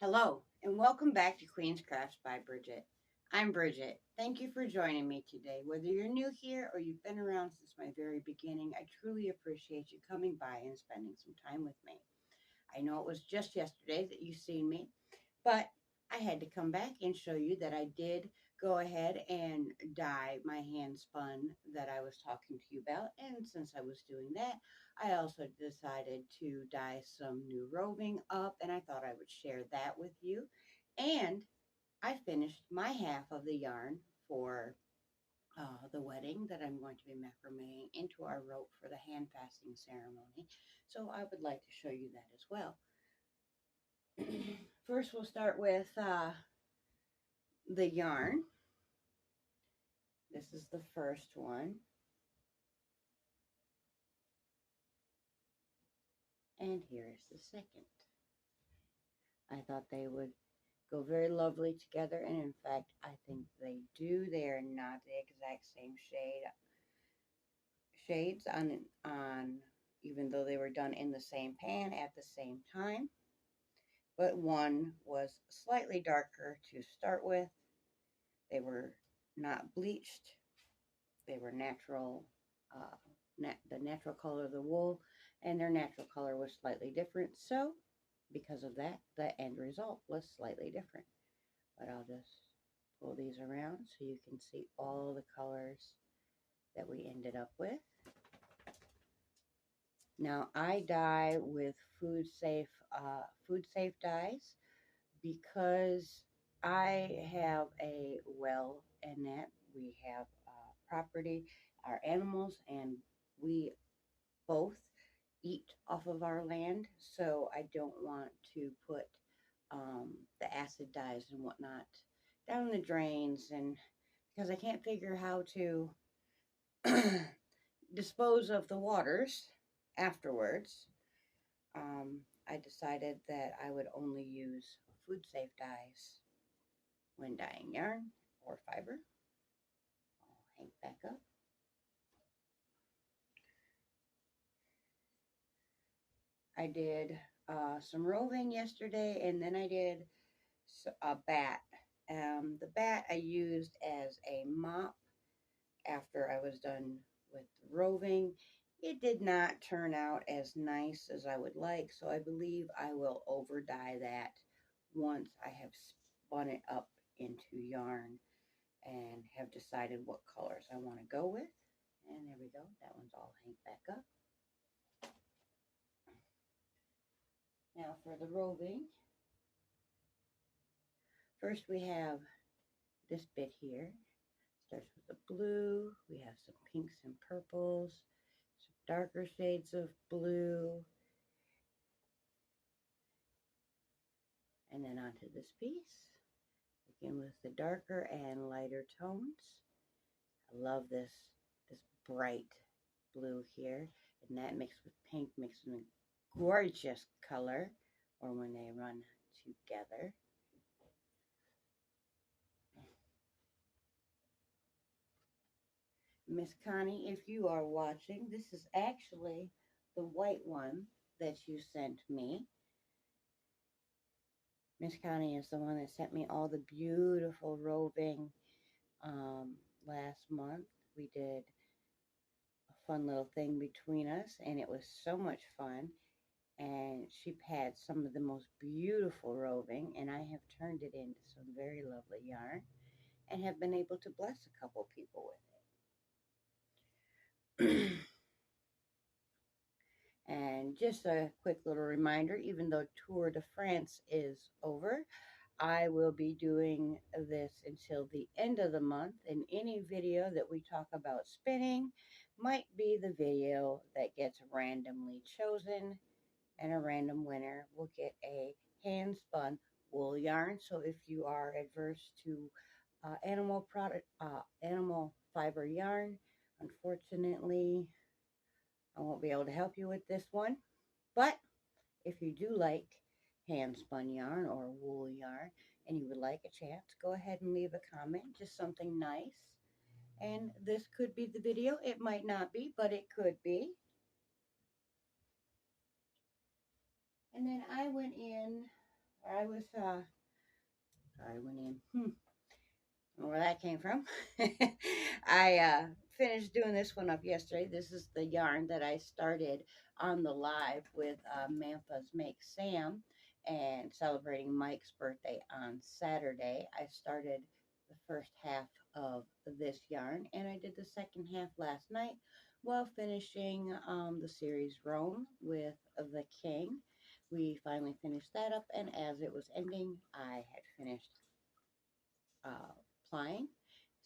Hello, and welcome back to Queen's Crafts by Bridget. I'm Bridget. Thank you for joining me today. Whether you're new here or you've been around since my very beginning, I truly appreciate you coming by and spending some time with me. I know it was just yesterday that you seen me, but I had to come back and show you that I did go ahead and dye my hand spun that I was talking to you about. And since I was doing that, I also decided to dye some new roving up, and I thought I would share that with you. And I finished my half of the yarn for the wedding that I'm going to be macrameing into our rope for the hand fasting ceremony. So I would like to show you that as well. First, we'll start with the yarn. This is the first one. And here is the second. I thought they would go very lovely together, and in fact, I think they do. They are not the exact same shades on even though they were done in the same pan at the same time. But one was slightly darker to start with. They were not bleached. They were natural, the natural color of the wool, and their natural color was slightly different. So, because of that, the end result was slightly different. But I'll just pull these around so you can see all the colors that we ended up with. Now, I dye with food safe dyes because I have a well in that we have property, our animals, and we both eat off of our land. So I don't want to put the acid dyes and whatnot down the drains, and because I can't figure how to dispose of the waters afterwards, I decided that I would only use food safe dyes when dyeing yarn or fiber. I'll hang back up. I did some roving yesterday, and then I did a bat. The bat I used as a mop after I was done with the roving. It did not turn out as nice as I would like, so I believe I will over dye that once I have spun it up into yarn and have decided what colors I want to go with. And there we go. That one's all hanged back up. Now for the roving. First we have this bit here. Starts with the blue. We have some pinks and purples, some darker shades of blue. And then onto this piece. Again with the darker and lighter tones. I love this bright blue here. And that mixed with pink makes them a gorgeous color, or when they run together. Miss Connie, if you are watching, this is actually the white one that you sent me. Miss Connie is the one that sent me all the beautiful roving last month. We did a fun little thing between us, and it was so much fun. And she had some of the most beautiful roving, and I have turned it into some very lovely yarn and have been able to bless a couple people with it. And just a quick little reminder, even though Tour de France is over, I will be doing this until the end of the month, and any video that we talk about spinning might be the video that gets randomly chosen, and a random winner will get a hand spun wool yarn. So if you are adverse to animal fiber yarn, unfortunately I won't be able to help you with this one. But if you do like hand spun yarn or wool yarn and you would like a chance, go ahead and leave a comment, just something nice. And this could be the video. It might not be, but it could be. And then I went in, or I was, sorry, went in. I don't know where that came from. I finished doing this one up yesterday. This is the yarn that I started on the live with Mantha's Make Sam and celebrating Mike's birthday on Saturday. I started the first half of this yarn and I did the second half last night while finishing the series Rome with the King. We finally finished that up, and as it was ending, I had finished plying.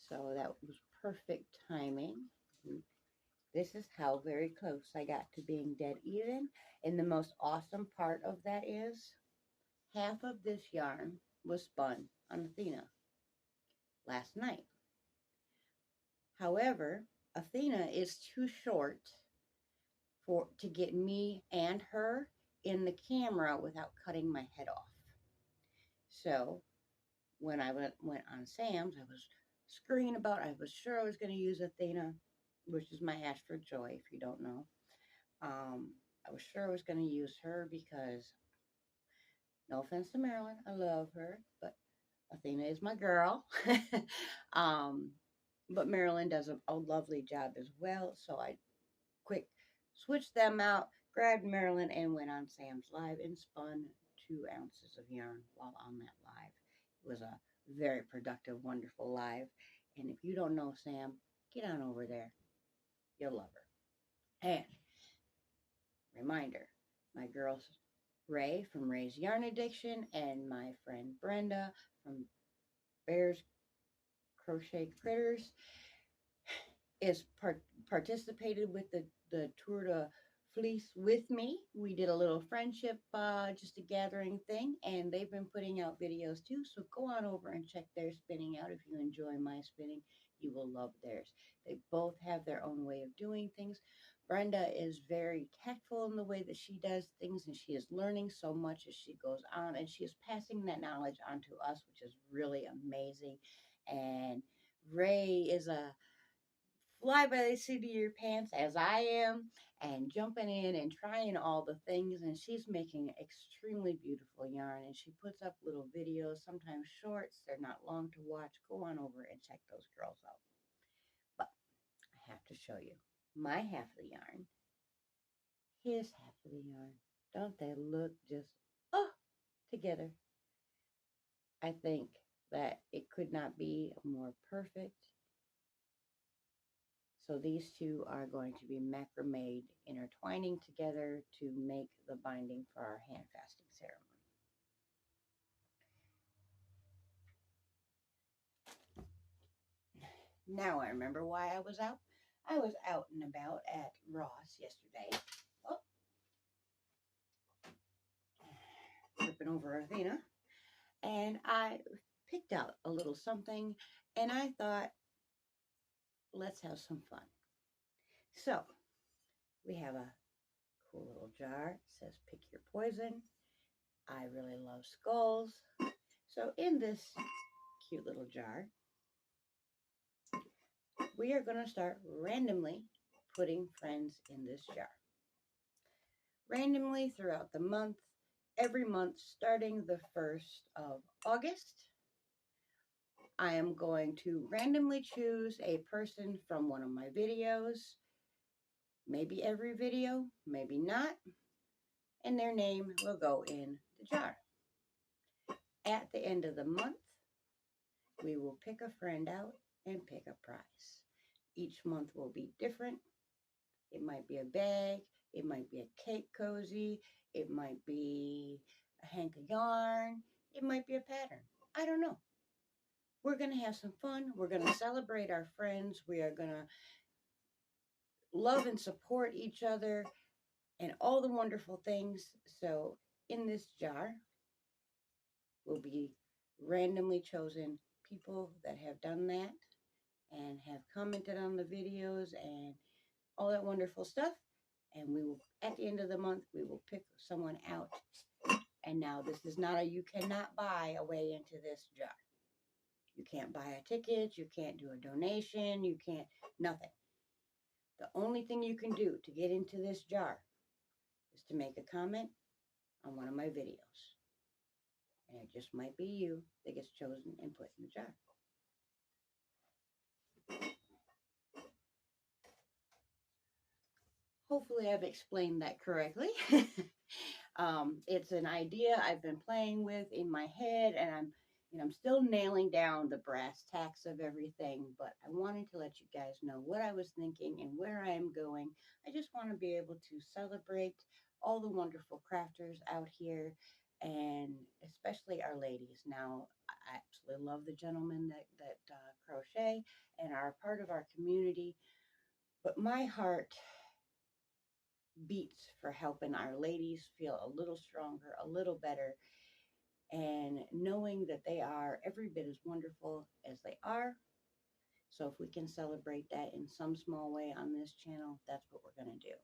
So that was perfect timing. This is how very close I got to being dead even. And the most awesome part of that is half of this yarn was spun on Athena last night. However, Athena is too short to get me and her in the camera without cutting my head off. So when I went on Sam's, I was screaming about, I was sure I was going to use Athena, which is my ash for joy, if you don't know. I was sure I was going to use her because, no offense to Marilyn, I love her, but Athena is my girl. But Marilyn does a lovely job as well, so I quick switched them out, grabbed Marilyn, and went on Sam's Live and spun 2 ounces of yarn while on that live. It was a very productive, wonderful live. And if you don't know Sam, get on over there. You'll love her. And reminder, my girls Ray from Ray's Yarn Addiction and my friend Brenda from Bears Crochet Critters is participated with the Tour de Fleece with me. We did a little friendship, just a gathering thing, and they've been putting out videos too. So go on over and check their spinning out. If you enjoy my spinning, you will love theirs. They both have their own way of doing things. Brenda is very tactful in the way that she does things, and she is learning so much as she goes on, and she is passing that knowledge on to us, which is really amazing. And Ray is a fly by the seat of your pants as I am, and jumping in and trying all the things, and she's making extremely beautiful yarn, and she puts up little videos, sometimes shorts. They're not long to watch. Go on over and check those girls out. But I have to show you my half of the yarn, his half of the yarn. Don't they look just together? I think that it could not be more perfect. So these two are going to be macrame intertwining together to make the binding for our hand fasting ceremony. Now I remember why I was out. I was out and about at Ross yesterday. Oh, tripping over Athena. And I picked out a little something, and I thought, let's have some fun. So we have a cool little jar. It says pick your poison. I really love skulls. So in this cute little jar, we are going to start randomly putting friends in this jar. Randomly throughout the month, every month starting the 1st of August, I am going to randomly choose a person from one of my videos, maybe every video, maybe not, and their name will go in the jar. At the end of the month, we will pick a friend out and pick a prize. Each month will be different. It might be a bag, it might be a cake cozy, it might be a hank of yarn, it might be a pattern. I don't know. We're going to have some fun. We're going to celebrate our friends. We are going to love and support each other and all the wonderful things. So in this jar will be randomly chosen people that have done that and have commented on the videos and all that wonderful stuff. And we will, at the end of the month, we will pick someone out. And now this is not you cannot buy a way into this jar. You can't buy a ticket. You can't do a donation. You can't, nothing. The only thing you can do to get into this jar is to make a comment on one of my videos. It just might be you that gets chosen and put in the jar. Hopefully I've explained that correctly. It's an idea I've been playing with in my head, and I'm still nailing down the brass tacks of everything, but I wanted to let you guys know what I was thinking and where I am going. I just want to be able to celebrate all the wonderful crafters out here, and especially our ladies. Now, I absolutely love the gentlemen that crochet and are part of our community, but my heart beats for helping our ladies feel a little stronger, a little better, and knowing that they are every bit as wonderful as they are. So if we can celebrate that in some small way on this channel, that's what we're going to do.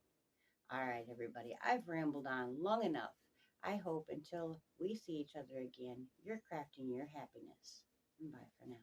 All right, everybody, I've rambled on long enough. I hope until we see each other again, you're crafting your happiness. And bye for now.